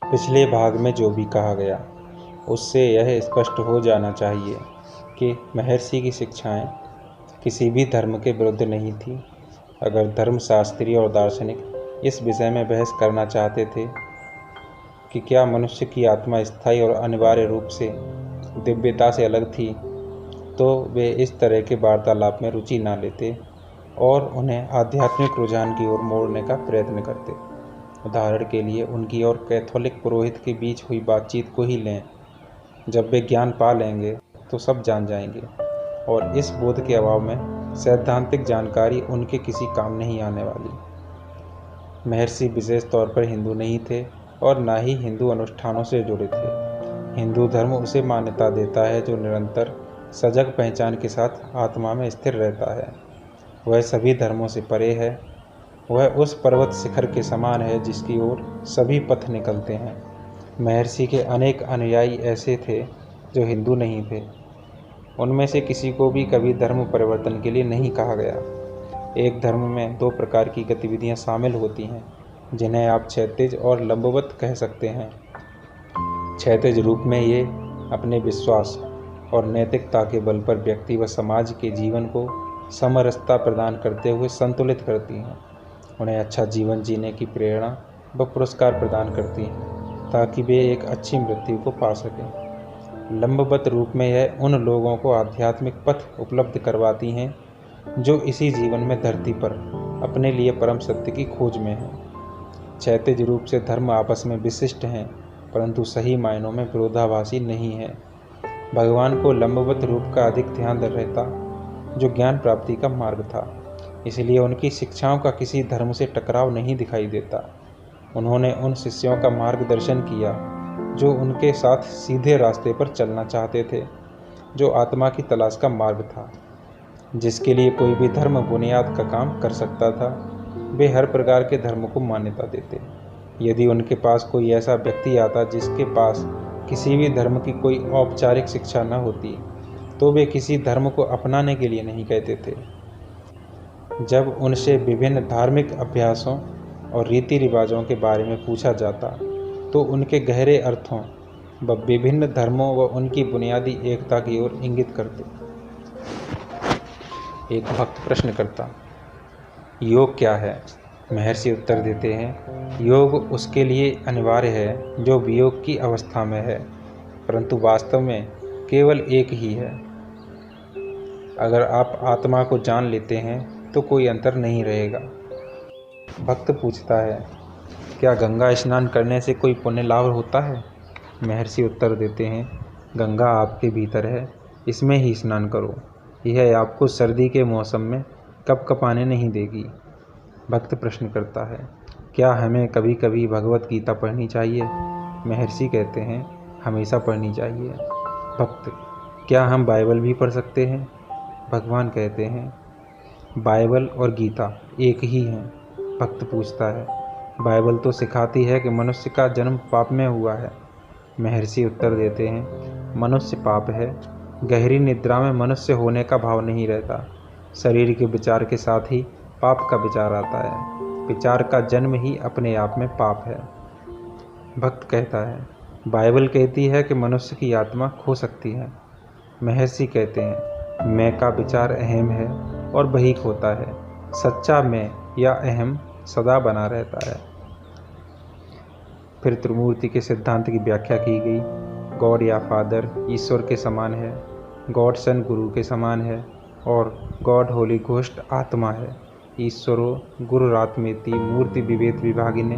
पिछले भाग में जो भी कहा गया उससे यह स्पष्ट हो जाना चाहिए कि महर्षि की शिक्षाएं किसी भी धर्म के विरुद्ध नहीं थी। अगर धर्मशास्त्री और दार्शनिक इस विषय में बहस करना चाहते थे कि क्या मनुष्य की आत्मा स्थायी और अनिवार्य रूप से दिव्यता से अलग थी, तो वे इस तरह के वार्तालाप में रुचि न लेते और उन्हें आध्यात्मिक रुझान की ओर मोड़ने का प्रयत्न करते। उदाहरण के लिए उनकी और कैथोलिक पुरोहित के बीच हुई बातचीत को ही लें। जब वे ज्ञान पा लेंगे तो सब जान जाएंगे, और इस बोध के अभाव में सैद्धांतिक जानकारी उनके किसी काम नहीं आने वाली। महर्षि विशेष तौर पर हिंदू नहीं थे और न ही हिंदू अनुष्ठानों से जुड़े थे। हिंदू धर्म उसे मान्यता देता है जो निरंतर सजग पहचान के साथ आत्मा में स्थिर रहता है। वह सभी धर्मों से परे है। वह उस पर्वत शिखर के समान है जिसकी ओर सभी पथ निकलते हैं। महर्षि के अनेक अनुयायी ऐसे थे जो हिंदू नहीं थे। उनमें से किसी को भी कभी धर्म परिवर्तन के लिए नहीं कहा गया। एक धर्म में दो प्रकार की गतिविधियां शामिल होती हैं, जिन्हें आप क्षैतिज और लंबवत कह सकते हैं। क्षैतिज रूप में ये अपने विश्वास और नैतिकता के बल पर व्यक्ति व समाज के जीवन को समरसता प्रदान करते हुए संतुलित करती हैं। उन्हें अच्छा जीवन जीने की प्रेरणा व पुरस्कार प्रदान करती हैं ताकि वे एक अच्छी मृत्यु को पा सकें। लंबवत रूप में यह उन लोगों को आध्यात्मिक पथ उपलब्ध करवाती हैं जो इसी जीवन में धरती पर अपने लिए परम सत्य की खोज में हैं। क्षैतिज रूप से धर्म आपस में विशिष्ट हैं, परंतु सही मायनों में विरोधाभासी नहीं है। भगवान को लंबवत रूप का अधिक ध्यान रहता, जो ज्ञान प्राप्ति का मार्ग था, इसलिए उनकी शिक्षाओं का किसी धर्म से टकराव नहीं दिखाई देता। उन्होंने उन शिष्यों का मार्गदर्शन किया जो उनके साथ सीधे रास्ते पर चलना चाहते थे, जो आत्मा की तलाश का मार्ग था, जिसके लिए कोई भी धर्म बुनियाद का काम कर सकता था। वे हर प्रकार के धर्म को मान्यता देते। यदि उनके पास कोई ऐसा व्यक्ति आता जिसके पास किसी भी धर्म की कोई औपचारिक शिक्षा न होती, तो वे किसी धर्म को अपनाने के लिए नहीं कहते थे। जब उनसे विभिन्न धार्मिक अभ्यासों और रीति रिवाजों के बारे में पूछा जाता, तो उनके गहरे अर्थों व विभिन्न धर्मों व उनकी बुनियादी एकता की ओर इंगित करते। एक भक्त प्रश्न करता, योग क्या है? महर्षि उत्तर देते हैं, योग उसके लिए अनिवार्य है जो वियोग की अवस्था में है, परंतु वास्तव में केवल एक ही है। अगर आप आत्मा को जान लेते हैं तो कोई अंतर नहीं रहेगा। भक्त पूछता है, क्या गंगा स्नान करने से कोई पुण्य लाभ होता है? महर्षि उत्तर देते हैं, गंगा आपके भीतर है, इसमें ही स्नान करो। यह आपको सर्दी के मौसम में कपकपाने नहीं देगी। भक्त प्रश्न करता है, क्या हमें कभी कभी भगवत गीता पढ़नी चाहिए? महर्षि कहते हैं, हमेशा पढ़नी चाहिए। भक्त, क्या हम बाइबल भी पढ़ सकते हैं? भगवान कहते हैं, बाइबल और गीता एक ही हैं। भक्त पूछता है, बाइबल तो सिखाती है कि मनुष्य का जन्म पाप में हुआ है। महर्षि उत्तर देते हैं, मनुष्य पाप है। गहरी निद्रा में मनुष्य होने का भाव नहीं रहता। शरीर के विचार के साथ ही पाप का विचार आता है। विचार का जन्म ही अपने आप में पाप है। भक्त कहता है, बाइबल कहती है कि मनुष्य की आत्मा खो सकती है। महर्षि कहते हैं, मैं का विचार अहम है और वही खोता है। सच्चा मैं या अहम सदा बना रहता है। फिर त्रिमूर्ति के सिद्धांत की व्याख्या की गई। गॉड या फादर ईश्वर के समान है, गॉड सन गुरु के समान है, और गॉड होली घोस्ट आत्मा है। ईश्वरो गुरुरात्मेति मूर्ति विभेद विभागिने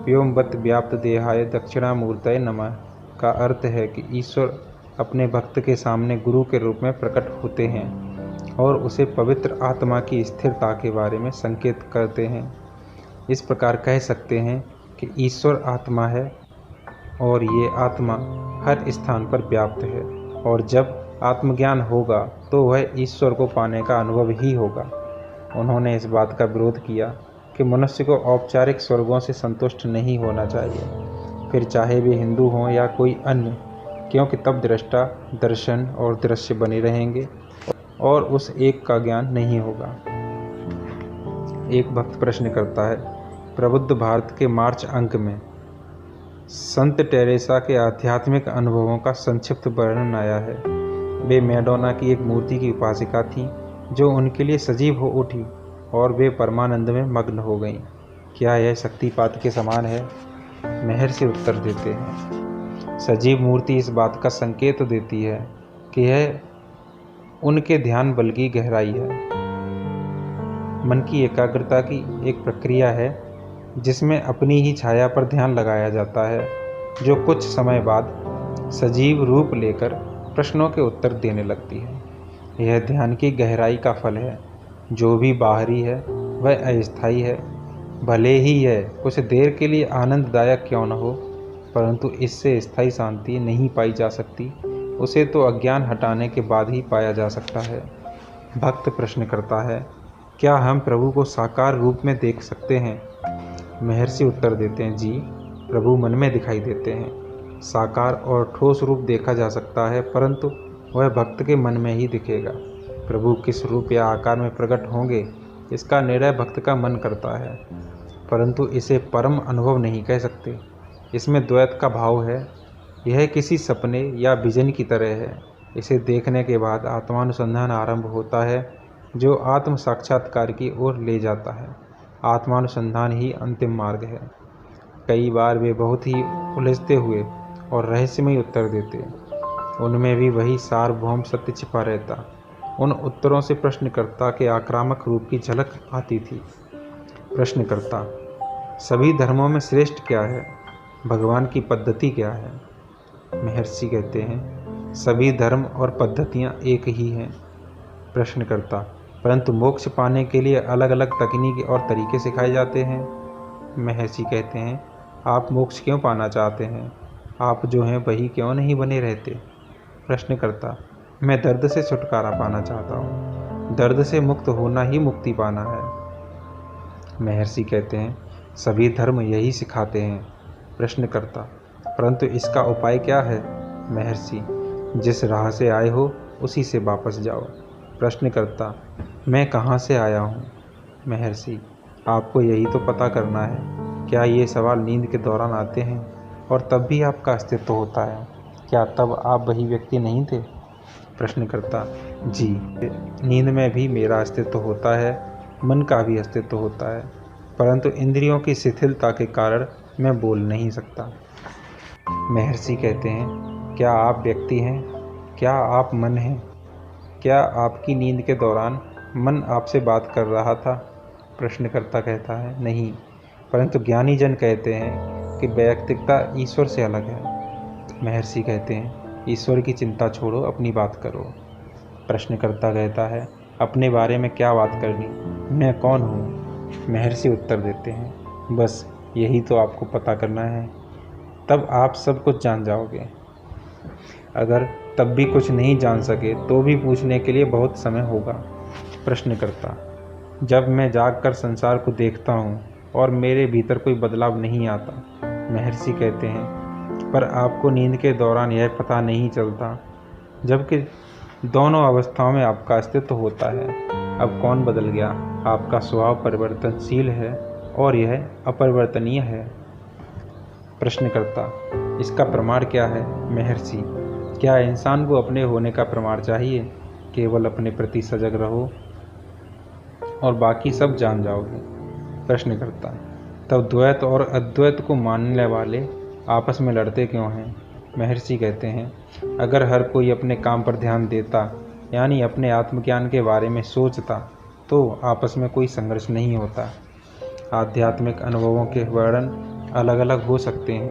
व्योमवत व्याप्त देहाय दक्षिणामूर्तये नमः का अर्थ है कि ईश्वर अपने भक्त के सामने गुरु के रूप में प्रकट होते हैं और उसे पवित्र आत्मा की स्थिरता के बारे में संकेत करते हैं। इस प्रकार कह सकते हैं कि ईश्वर आत्मा है और ये आत्मा हर स्थान पर व्याप्त है, और जब आत्मज्ञान होगा तो वह ईश्वर को पाने का अनुभव ही होगा। उन्होंने इस बात का विरोध किया कि मनुष्य को औपचारिक स्वर्गों से संतुष्ट नहीं होना चाहिए, फिर चाहे वे हिंदू हों या कोई अन्य, क्योंकि तब दृष्टा, दर्शन और दृश्य बने रहेंगे और उस एक का ज्ञान नहीं होगा। एक भक्त प्रश्न करता है, प्रबुद्ध भारत के मार्च अंक में संत टेरेसा के आध्यात्मिक अनुभवों का संक्षिप्त वर्णन आया है। वे मैडोना की एक मूर्ति की उपासिका थीं जो उनके लिए सजीव हो उठी और वे परमानंद में मग्न हो गईं। क्या यह शक्तिपात के समान है? महर्षि उत्तर देते हैं, सजीव मूर्ति इस बात का संकेत देती है कि यह उनके ध्यान बल की गहराई है। मन की एकाग्रता की एक प्रक्रिया है जिसमें अपनी ही छाया पर ध्यान लगाया जाता है, जो कुछ समय बाद सजीव रूप लेकर प्रश्नों के उत्तर देने लगती है। यह ध्यान की गहराई का फल है। जो भी बाहरी है वह अस्थायी है। भले ही यह कुछ देर के लिए आनंददायक क्यों न हो, परंतु इससे स्थायी शांति नहीं पाई जा सकती। उसे तो अज्ञान हटाने के बाद ही पाया जा सकता है। भक्त प्रश्न करता है, क्या हम प्रभु को साकार रूप में देख सकते हैं? महर्षि उत्तर देते हैं, जी, प्रभु मन में दिखाई देते हैं। साकार और ठोस रूप देखा जा सकता है, परंतु वह भक्त के मन में ही दिखेगा। प्रभु किस रूप या आकार में प्रकट होंगे, इसका निर्णय भक्त का मन करता है, परंतु इसे परम अनुभव नहीं कह सकते। इसमें द्वैत का भाव है। यह किसी सपने या विजन की तरह है। इसे देखने के बाद आत्मानुसंधान आरंभ होता है, जो आत्म साक्षात्कार की ओर ले जाता है। आत्मानुसंधान ही अंतिम मार्ग है। कई बार वे बहुत ही उलझते हुए और रहस्यमय उत्तर देते। उनमें भी वही सार्वभौम सत्य छिपा रहता। उन उत्तरों से प्रश्नकर्ता के आक्रामक रूप की झलक आती थी। प्रश्नकर्ता, सभी धर्मों में श्रेष्ठ क्या है? भगवान की पद्धति क्या है? महर्षि कहते हैं, सभी धर्म और पद्धतियाँ एक ही हैं। प्रश्नकर्ता, परंतु मोक्ष पाने के लिए अलग अलग तकनीक और तरीके सिखाए जाते हैं। महर्षि कहते हैं, आप मोक्ष क्यों पाना चाहते हैं? आप जो हैं वही क्यों नहीं बने रहते? प्रश्नकर्ता, मैं दर्द से छुटकारा पाना चाहता हूँ। दर्द से मुक्त होना ही मुक्ति पाना है। महर्षि कहते हैं, सभी धर्म यही सिखाते हैं। प्रश्नकर्ता, परंतु इसका उपाय क्या है? महर्षि, जिस राह से आए हो उसी से वापस जाओ। प्रश्नकर्ता, मैं कहाँ से आया हूँ? महर्षि, आपको यही तो पता करना है। क्या ये सवाल नींद के दौरान आते हैं और तब भी आपका अस्तित्व होता है? क्या तब आप वही व्यक्ति नहीं थे? प्रश्नकर्ता, जी, नींद में भी मेरा अस्तित्व होता है, मन का भी अस्तित्व होता है, परंतु इंद्रियों की शिथिलता के कारण मैं बोल नहीं सकता। महर्षि कहते हैं, क्या आप व्यक्ति हैं? क्या आप मन हैं? क्या आपकी नींद के दौरान मन आपसे बात कर रहा था? प्रश्नकर्ता कहता है, नहीं, परंतु ज्ञानी जन कहते हैं कि वैयक्तिकता ईश्वर से अलग है। महर्षि कहते हैं, ईश्वर की चिंता छोड़ो, अपनी बात करो। प्रश्नकर्ता कहता है, अपने बारे में क्या बात करनी? मैं कौन हूँ? महर्षि उत्तर देते हैं, बस यही तो आपको पता करना है, तब आप सब कुछ जान जाओगे। अगर तब भी कुछ नहीं जान सके तो भी पूछने के लिए बहुत समय होगा। प्रश्नकर्ता, जब मैं जागकर संसार को देखता हूँ और मेरे भीतर कोई बदलाव नहीं आता। महर्षि कहते हैं, पर आपको नींद के दौरान यह पता नहीं चलता, जबकि दोनों अवस्थाओं में आपका अस्तित्व होता है। अब कौन बदल गया? आपका स्वभाव परिवर्तनशील है और यह अपरिवर्तनीय है। प्रश्नकर्ता, इसका प्रमाण क्या है? महर्षि, क्या इंसान को अपने होने का प्रमाण चाहिए? केवल अपने प्रति सजग रहो और बाकी सब जान जाओगे। प्रश्नकर्ता, तब द्वैत और अद्वैत को मानने वाले आपस में लड़ते क्यों हैं? महर्षि कहते हैं, अगर हर कोई अपने काम पर ध्यान देता, यानी अपने आत्मज्ञान के बारे में सोचता, तो आपस में कोई संघर्ष नहीं होता। आध्यात्मिक अनुभवों के वर्णन अलग अलग हो सकते हैं,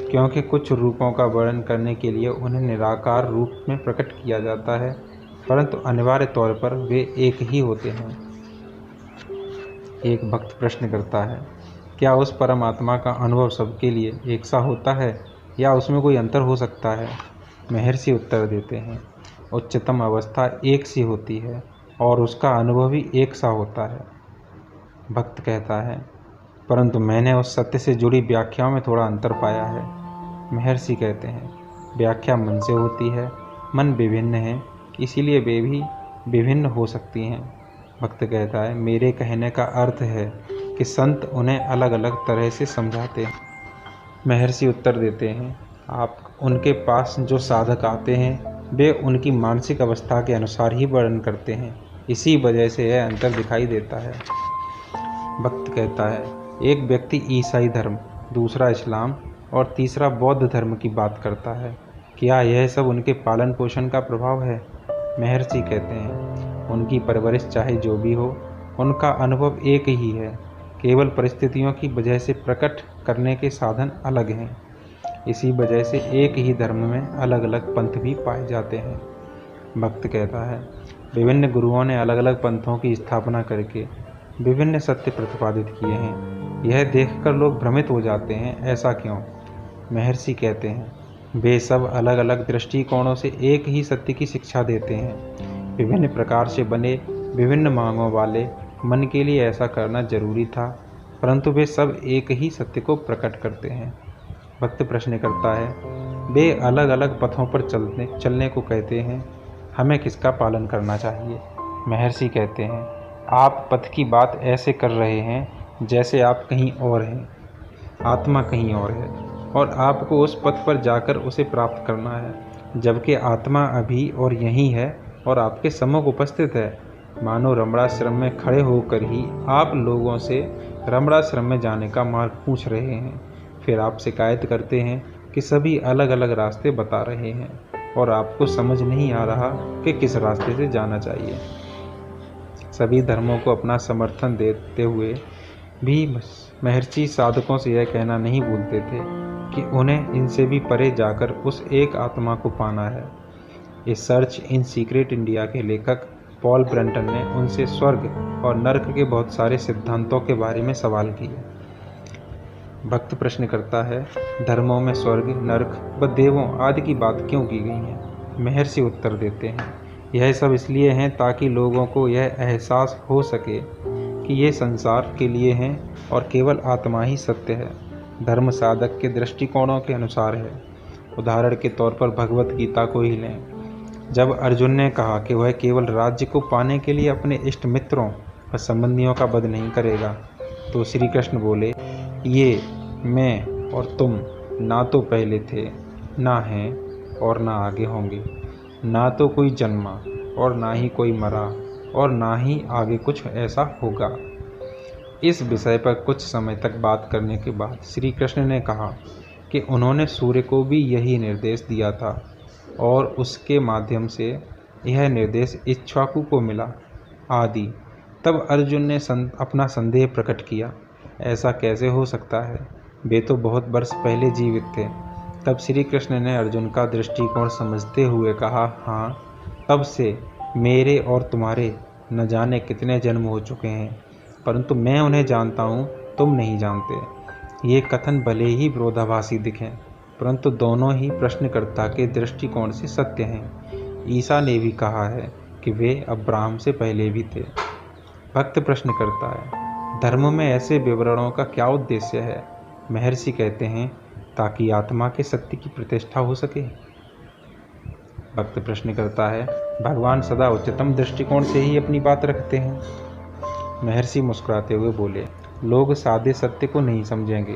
क्योंकि कुछ रूपों का वर्णन करने के लिए उन्हें निराकार रूप में प्रकट किया जाता है, परंतु अनिवार्य तौर पर वे एक ही होते हैं। एक भक्त प्रश्न करता है, क्या उस परमात्मा का अनुभव सबके लिए एक सा होता है या उसमें कोई अंतर हो सकता है? महर्षि उत्तर देते हैं, उच्चतम अवस्था एक सी होती है और उसका अनुभव भी एक सा होता है। भक्त कहता है, परंतु मैंने उस सत्य से जुड़ी व्याख्याओं में थोड़ा अंतर पाया है। महर्षि कहते हैं, व्याख्या मन से होती है, मन विभिन्न है, इसीलिए वे भी विभिन्न हो सकती हैं। भक्त कहता है, मेरे कहने का अर्थ है कि संत उन्हें अलग अलग तरह से समझाते हैं। महर्षि उत्तर देते हैं, आप उनके पास जो साधक आते हैं वे उनकी मानसिक अवस्था के अनुसार ही वर्णन करते हैं, इसी वजह से यह अंतर दिखाई देता है। भक्त कहता है, एक व्यक्ति ईसाई धर्म, दूसरा इस्लाम और तीसरा बौद्ध धर्म की बात करता है, क्या यह सब उनके पालन पोषण का प्रभाव है? महर्षि कहते हैं, उनकी परवरिश चाहे जो भी हो, उनका अनुभव एक ही है, केवल परिस्थितियों की वजह से प्रकट करने के साधन अलग हैं। इसी वजह से एक ही धर्म में अलग अलग पंथ भी पाए जाते हैं। भक्त कहता है, विभिन्न गुरुओं ने अलग अलग पंथों की स्थापना करके विभिन्न सत्य प्रतिपादित किए हैं। यह देखकर लोग भ्रमित हो जाते हैं, ऐसा क्यों? महर्षि कहते हैं, वे सब अलग अलग दृष्टिकोणों से एक ही सत्य की शिक्षा देते हैं। विभिन्न प्रकार से बने विभिन्न मांगों वाले मन के लिए ऐसा करना जरूरी था, परंतु वे सब एक ही सत्य को प्रकट करते हैं। भक्त प्रश्न करता है, वे अलग अलग पथों पर चलने को कहते हैं, हमें किसका पालन करना चाहिए? महर्षि कहते हैं, आप पथ की बात ऐसे कर रहे हैं जैसे आप कहीं और हैं, आत्मा कहीं और है और आपको उस पथ पर जाकर उसे प्राप्त करना है, जबकि आत्मा अभी और यहीं है और आपके सम्मुख उपस्थित है। मानो रमणाश्रम में खड़े होकर ही आप लोगों से रमणाश्रम में जाने का मार्ग पूछ रहे हैं, फिर आप शिकायत करते हैं कि सभी अलग अलग रास्ते बता रहे हैं और आपको समझ नहीं आ रहा कि किस रास्ते से जाना चाहिए। सभी धर्मों को अपना समर्थन देते हुए भी महर्षि साधकों से यह कहना नहीं भूलते थे कि उन्हें इनसे भी परे जाकर उस एक आत्मा को पाना है। इस सर्च इन सीक्रेट इंडिया के लेखक पॉल ब्रंटन ने उनसे स्वर्ग और नर्क के बहुत सारे सिद्धांतों के बारे में सवाल किए। भक्त प्रश्न करता है, धर्मों में स्वर्ग, नर्क व देवों आदि की बात क्यों की गई है? महर्षि उत्तर देते हैं, यह सब इसलिए हैं ताकि लोगों को यह एहसास हो सके कि ये संसार के लिए हैं और केवल आत्मा ही सत्य है। धर्म साधक के दृष्टिकोणों के अनुसार है। उदाहरण के तौर पर भगवत गीता को ही लें। जब अर्जुन ने कहा कि वह केवल राज्य को पाने के लिए अपने इष्ट मित्रों व संबंधियों का वध नहीं करेगा, तो श्री कृष्ण बोले, ये मैं और तुम ना तो पहले थे, ना हैं और ना आगे होंगे, ना तो कोई जन्मा और ना ही कोई मरा और ना ही आगे कुछ ऐसा होगा। इस विषय पर कुछ समय तक बात करने के बाद श्री कृष्ण ने कहा कि उन्होंने सूर्य को भी यही निर्देश दिया था और उसके माध्यम से यह निर्देश इक्ष्वाकु को मिला आदि। तब अर्जुन ने अपना संदेह प्रकट किया, ऐसा कैसे हो सकता है? वे तो बहुत वर्ष पहले जीवित थे। तब श्री कृष्ण ने अर्जुन का दृष्टिकोण समझते हुए कहा, हाँ, तब से मेरे और तुम्हारे न जाने कितने जन्म हो चुके हैं, परंतु मैं उन्हें जानता हूँ, तुम नहीं जानते। ये कथन भले ही विरोधाभासी दिखें, परंतु दोनों ही प्रश्नकर्ता के दृष्टिकोण से सत्य हैं। ईसा ने भी कहा है कि वे अब्राहम से पहले भी थे। भक्त प्रश्न करता है, धर्म में ऐसे विवरणों का क्या उद्देश्य है? महर्षि कहते हैं, ताकि आत्मा के सत्य की प्रतिष्ठा हो सके। भक्त प्रश्न करता है, भगवान सदा उच्चतम दृष्टिकोण से ही अपनी बात रखते हैं। महर्षि मुस्कुराते हुए बोले, लोग सादे सत्य को नहीं समझेंगे।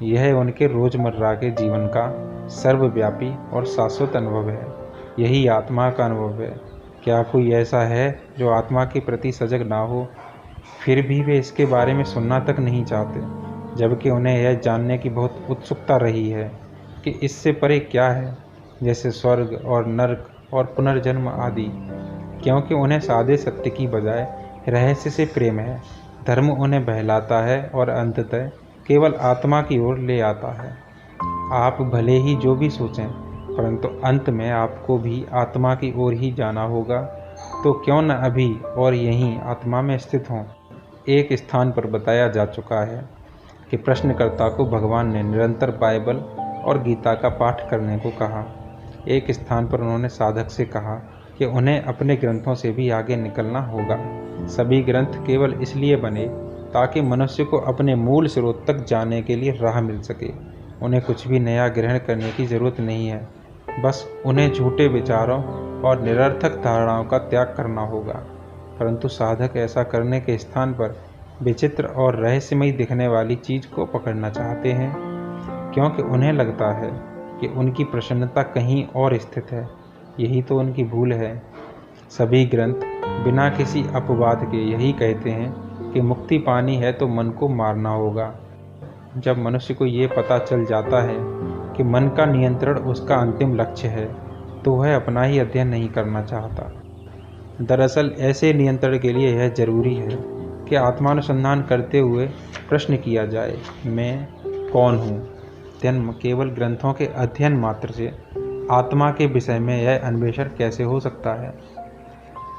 यह उनके रोजमर्रा के जीवन का सर्वव्यापी और शाश्वत अनुभव है। यही आत्मा का अनुभव है। क्या कोई ऐसा है जो आत्मा के प्रति सजग ना हो? फिर भी वे इसके बारे में सुनना तक नहीं चाहते, जबकि उन्हें यह जानने की बहुत उत्सुकता रही है कि इससे परे क्या है, जैसे स्वर्ग और नरक और पुनर्जन्म आदि। क्योंकि उन्हें सादे सत्य की बजाय रहस्य से प्रेम है। धर्म उन्हें बहलाता है और अंततः केवल आत्मा की ओर ले आता है। आप भले ही जो भी सोचें, परंतु अंत में आपको भी आत्मा की ओर ही जाना होगा, तो क्यों न अभी और यहीं आत्मा में स्थित हों। एक स्थान पर बताया जा चुका है कि प्रश्नकर्ता को भगवान ने निरंतर बाइबल और गीता का पाठ करने को कहा। एक स्थान पर उन्होंने साधक से कहा कि उन्हें अपने ग्रंथों से भी आगे निकलना होगा। सभी ग्रंथ केवल इसलिए बने ताकि मनुष्य को अपने मूल स्रोत तक जाने के लिए राह मिल सके। उन्हें कुछ भी नया ग्रहण करने की जरूरत नहीं है, बस उन्हें झूठे विचारों और निरर्थक धारणाओं का त्याग करना होगा। परंतु साधक ऐसा करने के स्थान पर विचित्र और रहस्यमयी दिखने वाली चीज़ को पकड़ना चाहते हैं। क्योंकि उन्हें लगता है कि उनकी प्रसन्नता कहीं और स्थित है। यही तो उनकी भूल है। सभी ग्रंथ बिना किसी अपवाद के यही कहते हैं कि मुक्ति पानी है तो मन को मारना होगा। जब मनुष्य को ये पता चल जाता है कि मन का नियंत्रण उसका अंतिम लक्ष्य है, तो वह अपना ही अध्ययन नहीं करना चाहता। दरअसल ऐसे नियंत्रण के लिए यह जरूरी है कि आत्मानुसंधान करते हुए प्रश्न किया जाए, मैं कौन हूँ। केवल ग्रंथों के अध्ययन मात्र से आत्मा के विषय में यह अन्वेषण कैसे हो सकता है।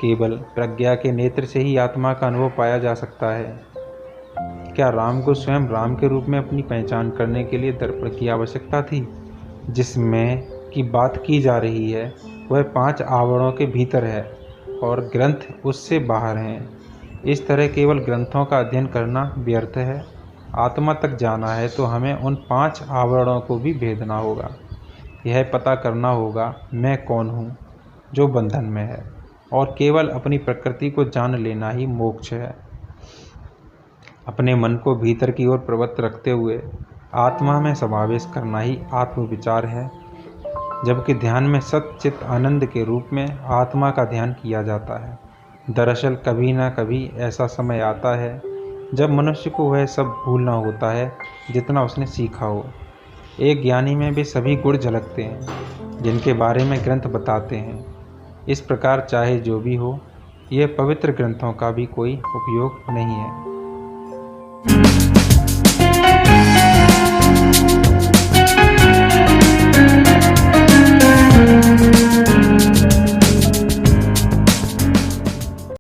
केवल प्रज्ञा के नेत्र से ही आत्मा का अनुभव पाया जा सकता है। क्या राम को स्वयं राम के रूप में अपनी पहचान करने के लिए दर्पण की आवश्यकता थी? जिसमें की बात की जा रही है वह 5 आवरणों के भीतर है और ग्रंथ उससे बाहर हैं। इस तरह केवल ग्रंथों का अध्ययन करना व्यर्थ है। आत्मा तक जाना है तो हमें उन 5 आवरणों को भी भेदना होगा। यह पता करना होगा मैं कौन हूँ जो बंधन में है, और केवल अपनी प्रकृति को जान लेना ही मोक्ष है। अपने मन को भीतर की ओर प्रवृत्त रखते हुए आत्मा में समावेश करना ही आत्मविचार है, जबकि ध्यान में सच्चित आनंद के रूप में आत्मा का ध्यान किया जाता है। दरअसल कभी ना कभी ऐसा समय आता है जब मनुष्य को वह सब भूलना होता है जितना उसने सीखा हो। एक ज्ञानी में भी सभी गुण झलकते हैं जिनके बारे में ग्रंथ बताते हैं। इस प्रकार चाहे जो भी हो, यह पवित्र ग्रंथों का भी कोई उपयोग नहीं है।